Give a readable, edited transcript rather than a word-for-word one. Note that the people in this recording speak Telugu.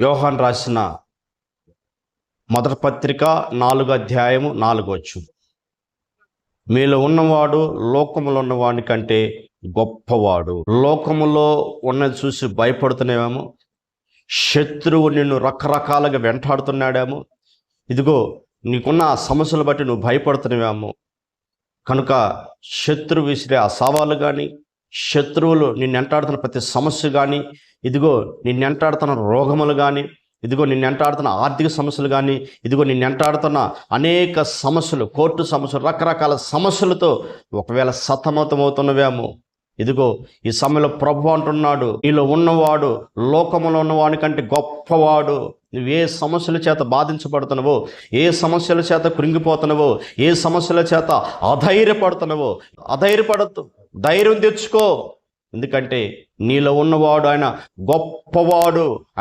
యోహాను రాసిన మొదటి పత్రిక 4వ అధ్యాయము 4వ వచనం. మీలో ఉన్నవాడు లోకములో ఉన్నవాడి కంటే గొప్పవాడు. లోకములో ఉన్నది చూసి భయపడుతున్నావేమో, శత్రువు నిన్ను రకరకాలుగా వెంటాడుతున్నాడేమో, ఇదిగో నీకున్న ఆ సమస్యలు బట్టి నువ్వు భయపడుతున్నావేమో, కనుక శత్రువు విసిరే ఆ సవాలు కానీ, శత్రువులు నిన్ను వెంటాడుతున్న ప్రతి సమస్య కానీ, ఇదిగో నిన్ను వెంటాడుతున్న రోగములు కానీ, ఇదిగో నిన్ను వెంటాడుతున్న ఆర్థిక సమస్యలు కానీ, ఇదిగో నిన్ను వెంటాడుతున్న అనేక సమస్యలు, కోర్టు సమస్యలు, రకరకాల సమస్యలతో ఒకవేళ సతమతమవుతున్నవేమో, ఇదిగో ఈ సమయంలో ప్రభు అంటున్నాడు, నీలో ఉన్నవాడు లోకములో ఉన్నవాడి కంటే గొప్పవాడు. నువ్వు ఏ సమస్యల చేత బాధించబడుతున్నావో, ఏ సమస్యల చేత కృంగిపోతున్నావో, ఏ సమస్యల చేత అధైర్యపడుతున్నావో, అధైర్యపడద్దు, ధైర్యం తెచ్చుకో. ఎందుకంటే నీలో ఉన్నవాడు ఆయన గొప్పవాడు.